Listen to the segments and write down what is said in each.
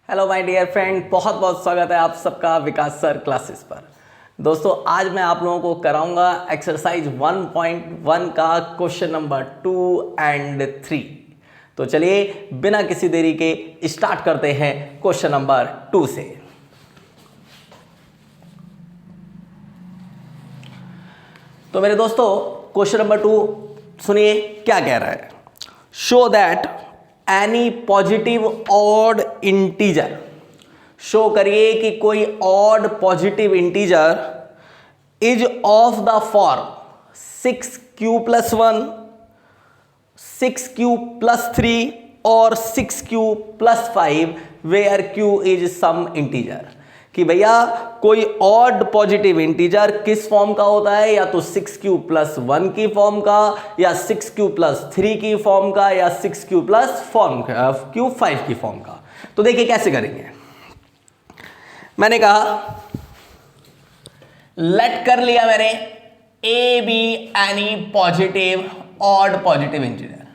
Hello my dear friend, बहुत बहुत स्वागत है आप सबका विकास सर क्लासेस पर। दोस्तों आज मैं आप लोगों को कराऊंगा एक्सरसाइज 1.1 का क्वेश्चन नंबर 2 एंड 3। तो चलिए बिना किसी देरी के स्टार्ट करते हैं क्वेश्चन नंबर 2 से। तो मेरे दोस्तों क्वेश्चन नंबर 2 सुनिए क्या कह रहा है। Show that any positive odd integer, show करिए कि कोई odd positive integer is of the form 6q+1, 6q+3 और 6q+5 where q is some integer. कि भैया कोई ऑड पॉजिटिव इंटीजर किस फॉर्म का होता है, या तो 6q+1 की फॉर्म का, या 6q+3 की फॉर्म का, या 6q+5 की फॉर्म का। तो देखिए कैसे करेंगे। मैंने कहा लेट कर लिया मैंने A be any positive odd positive integer,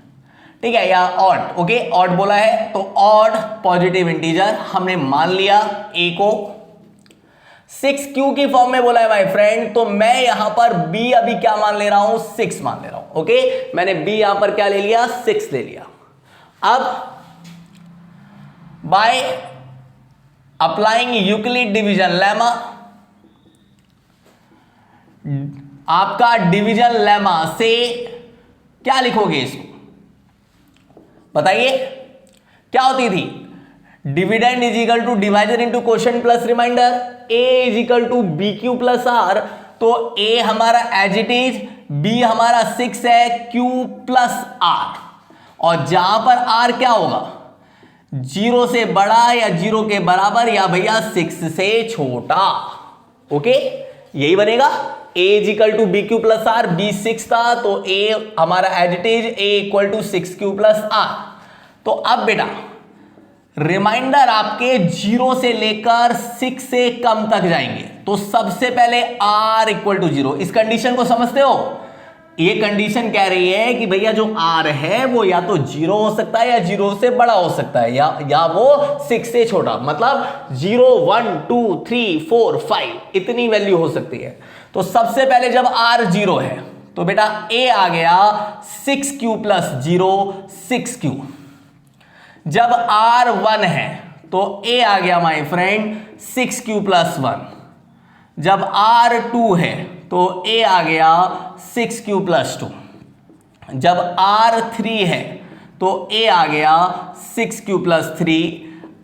ठीक है, या ऑड, ओके, ऑड बोला है तो ऑड पॉजिटिव इंटीजर हमने मान लिया ए को। 6q की फॉर्म में बोला है माय फ्रेंड, तो मैं यहां पर b अभी क्या मान ले रहा हूं, 6 मान ले रहा हूं। ओके, मैंने b यहां पर क्या ले लिया, 6 ले लिया। अब by applying Euclid division lemma, आपका डिवीजन लेमा से क्या लिखोगे इसको बताइए, क्या होती थी, dividend is equal to divisor into quotient plus remainder, a is equal to B Q plus R. तो a हमारा एज इट इज, b हमारा 6 है, q प्लस आर, और जहां पर r क्या होगा, 0 से बड़ा या 0 के बराबर, या भैया 6 से छोटा। ओके, यही बनेगा a is equal to B Q plus R, b 6 था तो a हमारा as it is, a equal to 6q plus R. तो अब बेटा रिमाइंडर आपके 0 से लेकर 6 से कम तक जाएंगे, तो सबसे पहले r इक्वल टू 0। इस कंडीशन को समझते हो, ये कंडीशन कह रही है कि भैया जो r है वो या तो 0 हो सकता है, या 0 से बड़ा हो सकता है, या वो 6 से छोटा, मतलब 0 1 2 3 4 5 इतनी वैल्यू हो सकती है। तो सबसे पहले जब r 0 है तो बेटा a आ गया 6q+0 6q। जब r 1 है तो a आ गया माय फ्रेंड 6q+1। जब r 2 है तो a आ गया 6q+2। जब r 3 है तो a आ गया 6q+3।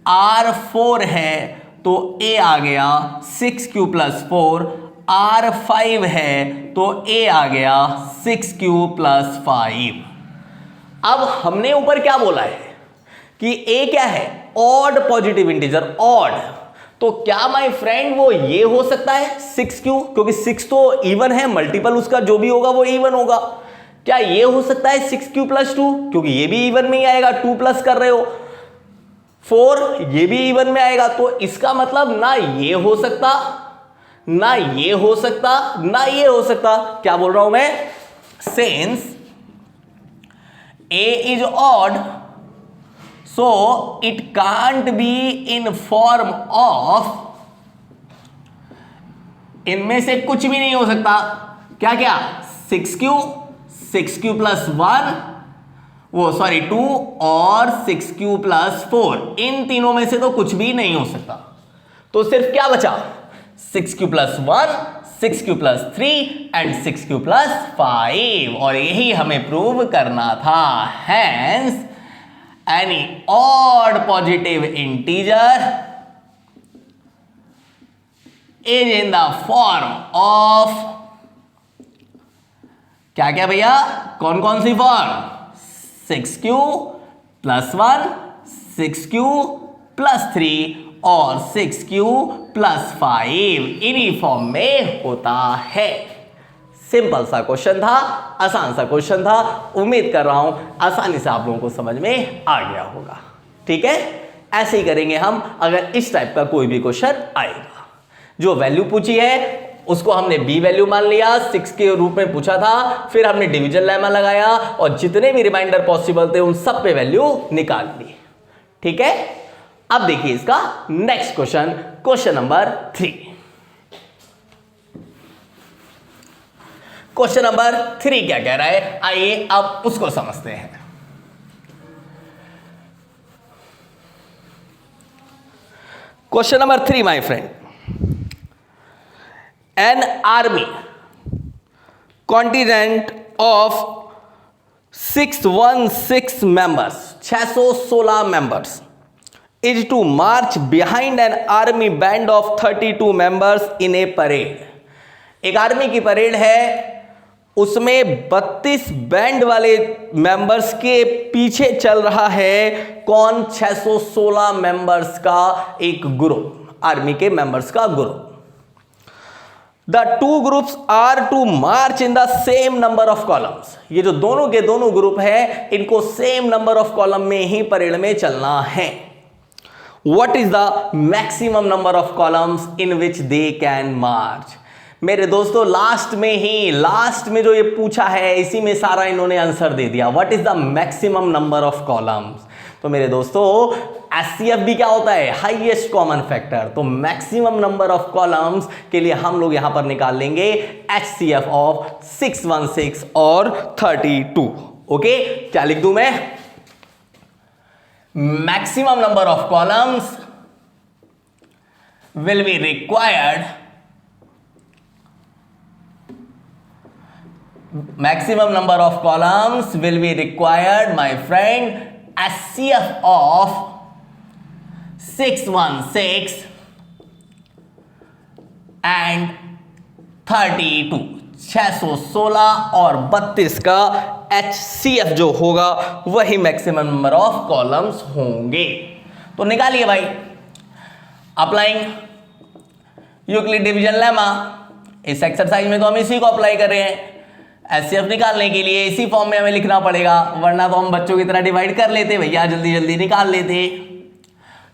r 4 है तो a आ गया 6q+4। r 5 है तो a आ गया 6q+5। अब हमने ऊपर क्या बोला है कि a क्या है, ऑड पॉजिटिव इंटीजर, ऑड। तो क्या माय फ्रेंड वो ये हो सकता है 6q, क्योंकि 6 तो इवन है, मल्टीपल उसका जो भी होगा वो इवन होगा। क्या ये हो सकता है 6q+2, क्योंकि ये भी इवन में ही आएगा, 2 प्लस कर रहे हो, 4 ये भी इवन में आएगा। तो इसका मतलब ना ये हो सकता, ना ये हो सकता, ना ये हो सकता। क्या बोल रहा हूं मैं, since a is odd, so it can't be in form of, इनमें से कुछ भी नहीं हो सकता। क्या क्या, 6q, 6q+1, वो सॉरी 2 और 6q+4, इन तीनों में से तो कुछ भी नहीं हो सकता। तो सिर्फ क्या बचा, 6q+1, 6q+3 एंड 6q+5, और यही हमें प्रूव करना था। Hence any odd positive integer is in the form of, क्या क्या भैया, कौन कौन सी फॉर्म, 6q+1, 6q+3 और 6q+5 इन्हीं फॉर्म में होता है। सिंपल सा क्वेश्चन था, आसान सा क्वेश्चन था। उम्मीद कर रहा हूं आसानी से आप लोगों को समझ में आ गया होगा। ठीक है, ऐसे ही करेंगे हम अगर इस टाइप का कोई भी क्वेश्चन आएगा। जो वैल्यू पूछी है उसको हमने b वैल्यू मान लिया, 6 के रूप में पूछा था, फिर हमने डिवीजन लेमा लगाया और जितने भी रिमाइंडर पॉसिबल थे उन सब पे वैल्यू निकाल ली। ठीक है, अब देखिए इसका next question, question number 3। Question number 3 क्या कह रहा है, आइए अब उसको समझते हैं। Question number 3 my friend, an army contingent of 616 members, 616 members is to march behind an army band of 32 members in a parade। एक आर्मी की परेड है, उसमें 32 बैंड वाले मेंबर्स के पीछे चल रहा है कौन, 616 मेंबर्स का एक ग्रुप, आर्मी के मेंबर्स का group. The two groups are to march in the same number of columns। ये जो दोनों के दोनों ग्रुप है, इनको सेम नंबर ऑफ कॉलम में ही परेड में चलना है। What is the maximum number of columns in which they can march? मेरे दोस्तों लास्ट में जो ये पूछा है, इसी में सारा इन्होंने आंसर दे दिया। What is the maximum number of columns? तो मेरे दोस्तों HCF भी क्या होता है, हाईएस्ट कॉमन फैक्टर। तो मैक्सिमम नंबर ऑफ कॉलम्स के लिए हम लोग यहां पर निकाल लेंगे HCF ऑफ 616 और 32। ओके, क्या लिख दूं मैं, maximum number of columns will be required, maximum number of columns will be required my friend, HCF of 616 and 32, 616 और 32 का HCF जो होगा वही मैक्सिमम नंबर ऑफ कॉलम्स होंगे। तो निकालिए भाई, अप्लाइंग यूक्लिड डिवीजन लेमा। इस एक्सरसाइज में तो हम इसी को अप्लाई कर रहे हैं। HCF निकालने के लिए इसी फॉर्म में हमें लिखना पड़ेगा, वरना तो हम बच्चों की तरह डिवाइड कर लेते भैया, जल्दी जल्दी निकाल लेते।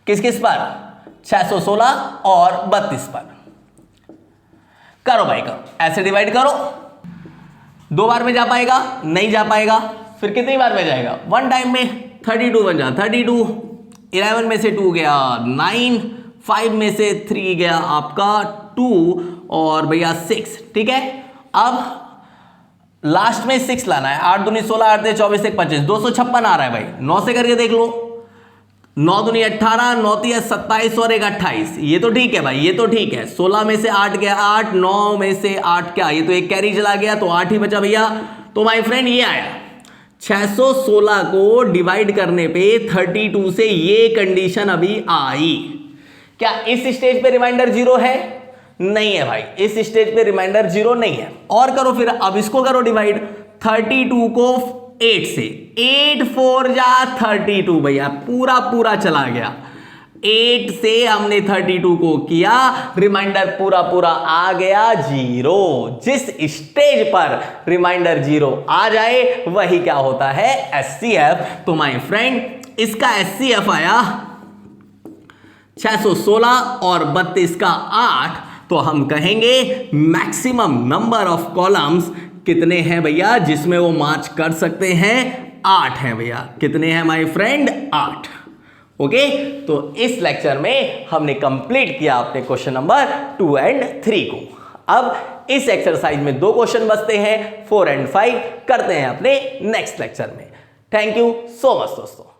किस किस पर, 616 और 32 पर। करो भाई करो, ऐसे डिवाइड करो। 2 बार में जा पाएगा, नहीं जा पाएगा, फिर कितनी बार में जाएगा, 1 टाइम में। 32 बन जा, 32, 11 में से 2 गया 9, 5 में से 3 गया आपका 2 और भैया 6। ठीक है, अब लास्ट में 6 लाना है। 8 दूनी 16, 8 24, 1 25, 256 आ रहा है भाई। 9 से करके देख लो, 9 दूनी 18, 9 तीय 27 और 1 28। ये तो ठीक है भाई, ये तो ठीक है। 16 में से 8 गया 8, 9 में से 8 क्या, ये तो एक कैरी चला गया, तो 8 ही बचा भैया। तो माय फ्रेंड ये आया, 616 को डिवाइड करने पे 32 से ये कंडीशन अभी आई। क्या इस स्टेज पे रिमाइंडर 0 है? नहीं है भाई, इस स्टेज पे रिमाइंडर 0 नहीं है। और करो फिर, अब इसको करो डिवाइड, 32 को 8 से, 8 4 जा 32 भैया, पूरा पूरा चला गया। 8 से हमने 32 को किया, रिमाइंडर पूरा पूरा आ गया 0। जिस स्टेज पर रिमाइंडर 0 आ जाए वही क्या होता है, HCF। तो माय फ्रेंड इसका HCF आया 616 और 32 का 8। तो हम कहेंगे मैक्सिमम नंबर ऑफ कॉलम्स कितने हैं भैया जिसमें वो मार्च कर सकते हैं, 8 हैं भैया। कितने हैं माय फ्रेंड, 8। ओके, तो इस लेक्चर में हमने कंप्लीट किया अपने क्वेश्चन नंबर 2 एंड 3 को। अब इस एक्सरसाइज में 2 क्वेश्चन बचते हैं, 4 एंड 5 करते हैं अपने नेक्स्ट लेक्चर में। थैंक यू सो मच दोस्तों।